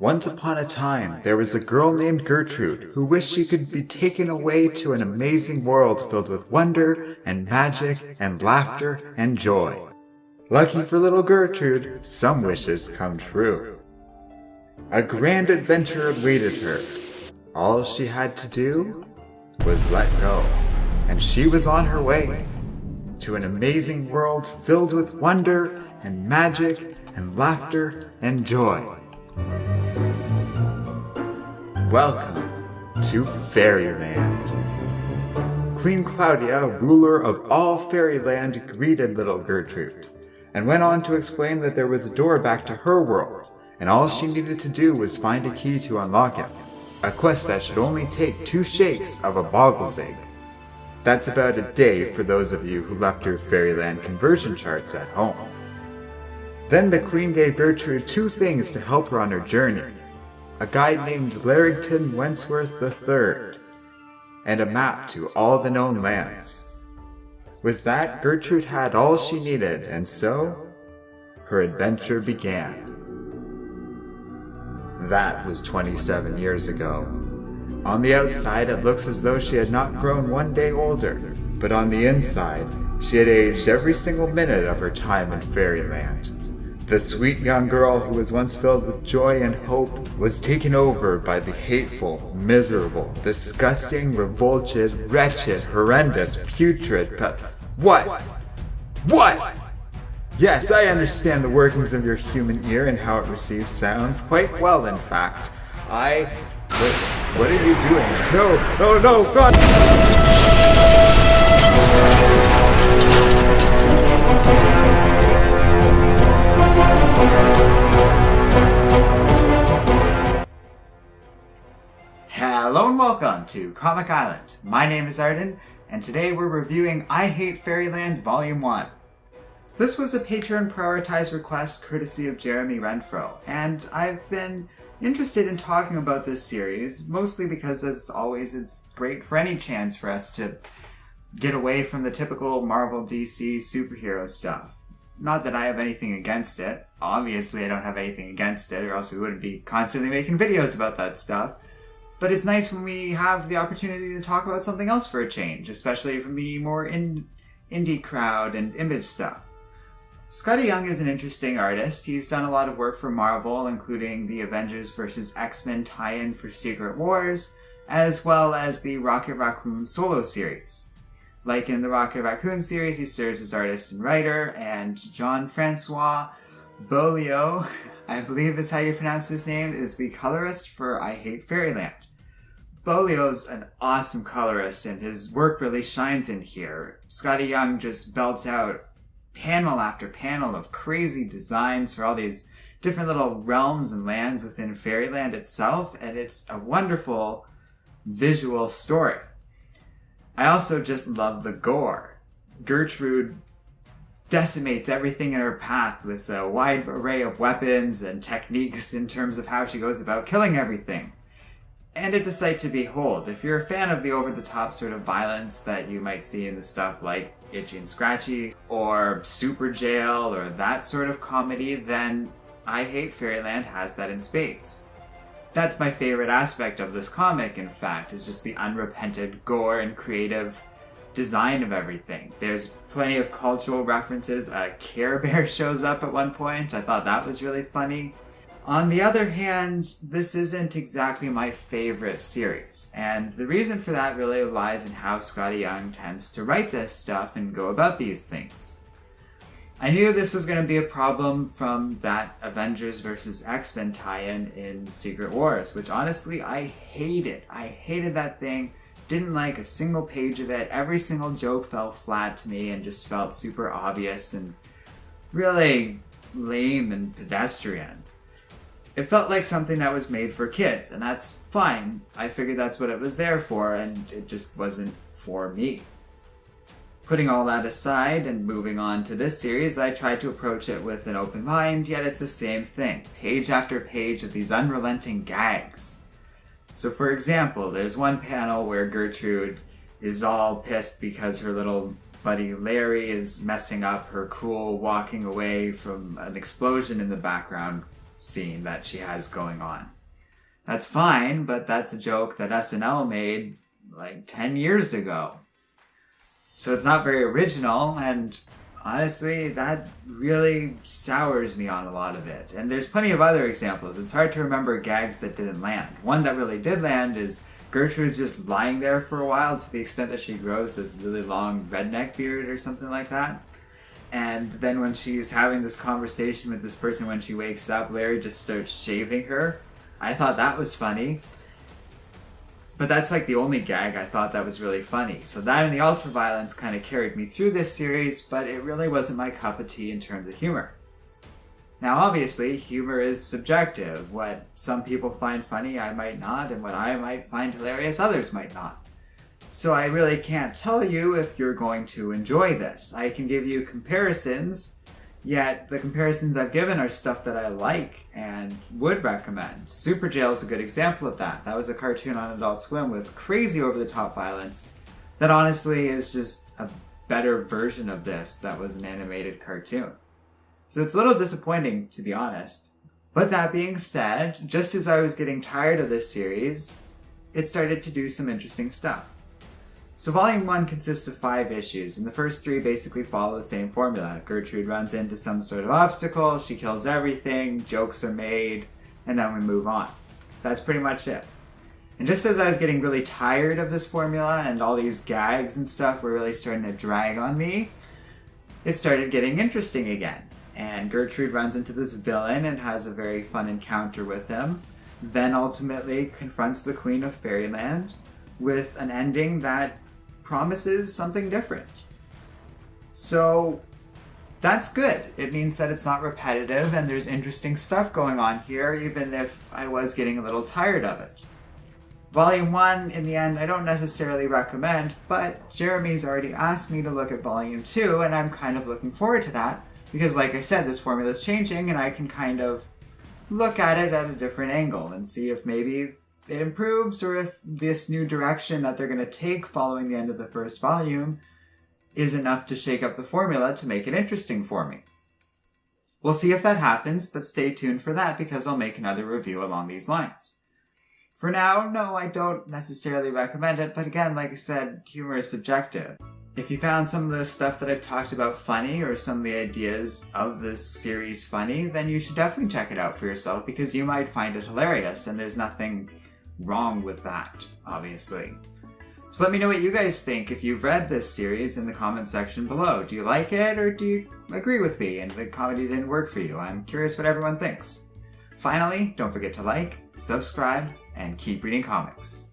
Once upon a time, there was a girl named Gertrude who wished she could be taken away to an amazing world filled with wonder and magic and laughter and joy. Lucky for little Gertrude, some wishes come true. A grand adventure awaited her. All she had to do was let go, and she was on her way to an amazing world filled with wonder and magic and laughter and joy. Welcome to Fairyland. Queen Claudia, ruler of all Fairyland, greeted little Gertrude, and went on to explain that there was a door back to her world, and all she needed to do was find a key to unlock it. A quest that should only take 2 shakes of a boggle's egg. That's about a day for those of you who left your Fairyland conversion charts at home. Then the Queen gave Gertrude 2 things to help her on her journey. A guide named Larrington Wentworth III, and a map to all the known lands. With that, Gertrude had all she needed, and so, her adventure began. That was 27 years ago. On the outside, it looks as though she had not grown 1 day older, but on the inside, she had aged every single minute of her time in Fairyland. The sweet young girl who was once filled with joy and hope was taken over by the hateful, miserable, disgusting, revolted, wretched, horrendous, putrid What? Yes, I understand the workings of your human ear and how it receives sounds quite well, in fact. Wait, what are you doing? No, God! Hello and welcome to Comic Island. My name is Arden, and today we're reviewing I Hate Fairyland Volume 1. This was a Patreon prioritized request courtesy of Jeremy Renfro, and I've been interested in talking about this series, mostly because, as always, it's great for any chance for us to get away from the typical Marvel DC superhero stuff. Not that I have anything against it. Obviously I don't have anything against it, or else we wouldn't be constantly making videos about that stuff. But it's nice when we have the opportunity to talk about something else for a change, especially from the more indie crowd and image stuff. Skottie Young is an interesting artist. He's done a lot of work for Marvel, including the Avengers vs. X-Men tie-in for Secret Wars, as well as the Rocket Raccoon solo series. Like in the Rocket Raccoon series, he serves as artist and writer, and Jean-Francois Beaulieu, I believe is how you pronounce his name, is the colorist for I Hate Fairyland. Beaulieu's an awesome colorist, and his work really shines in here. Skottie Young just belts out panel after panel of crazy designs for all these different little realms and lands within Fairyland itself, and it's a wonderful visual story. I also just love the gore. Gertrude decimates everything in her path with a wide array of weapons and techniques in terms of how she goes about killing everything. And it's a sight to behold. If you're a fan of the over-the-top sort of violence that you might see in the stuff like Itchy and Scratchy, or Super Jail, or that sort of comedy, then I Hate Fairyland has that in spades. That's my favorite aspect of this comic, in fact, is just the unrepented gore and creative design of everything. There's plenty of cultural references. A Care Bear shows up at one point. I thought that was really funny. On the other hand, this isn't exactly my favorite series, and the reason for that really lies in how Skottie Young tends to write this stuff and go about these things. I knew this was going to be a problem from that Avengers vs. X-Men tie-in in Secret Wars, which honestly I hated. I hated that thing, didn't like a single page of it, every single joke fell flat to me and just felt super obvious and really lame and pedestrian. It felt like something that was made for kids, and that's fine. I figured that's what it was there for, and it just wasn't for me. Putting all that aside and moving on to this series, I tried to approach it with an open mind, yet it's the same thing. Page after page of these unrelenting gags. So for example, there's one panel where Gertrude is all pissed because her little buddy Larry is messing up her cool walking away from an explosion in the background scene that she has going on. That's fine, but that's a joke that SNL made like 10 years ago. So it's not very original, and honestly, that really sours me on a lot of it. And there's plenty of other examples. It's hard to remember gags that didn't land. One that really did land is Gertrude's just lying there for a while to the extent that she grows this really long redneck beard or something like that. And then when she's having this conversation with this person when she wakes up, Larry just starts shaving her. I thought that was funny. But that's like the only gag I thought that was really funny. So that and the ultraviolence kind of carried me through this series, but it really wasn't my cup of tea in terms of humor. Now obviously, humor is subjective. What some people find funny, I might not, and what I might find hilarious, others might not. So I really can't tell you if you're going to enjoy this. I can give you comparisons, yet the comparisons I've given are stuff that I like and would recommend. Super Jail is a good example of that. That was a cartoon on Adult Swim with crazy over-the-top violence that honestly is just a better version of this that was an animated cartoon. So it's a little disappointing, to be honest. But that being said, just as I was getting tired of this series, it started to do some interesting stuff. So Volume 1 consists of 5 issues, and the first 3 basically follow the same formula. Gertrude runs into some sort of obstacle, she kills everything, jokes are made, and then we move on. That's pretty much it. And just as I was getting really tired of this formula and all these gags and stuff were really starting to drag on me, it started getting interesting again. And Gertrude runs into this villain and has a very fun encounter with him, then ultimately confronts the Queen of Fairyland with an ending that promises something different. So that's good. It means that it's not repetitive and there's interesting stuff going on here, even if I was getting a little tired of it. Volume 1, in the end, I don't necessarily recommend, but Jeremy's already asked me to look at Volume 2, and I'm kind of looking forward to that, because like I said, this formula is changing, and I can kind of look at it at a different angle and see if maybe it improves, or if this new direction that they're going to take following the end of the first volume is enough to shake up the formula to make it interesting for me. We'll see if that happens, but stay tuned for that because I'll make another review along these lines. For now, no, I don't necessarily recommend it, but again, like I said, humor is subjective. If you found some of the stuff that I've talked about funny, or some of the ideas of this series funny, then you should definitely check it out for yourself because you might find it hilarious, and there's nothing wrong with that, obviously. So let me know what you guys think if you've read this series in the comment section below. Do you like it, or do you agree with me and the comedy didn't work for you? I'm curious what everyone thinks. Finally, don't forget to like, subscribe, and keep reading comics.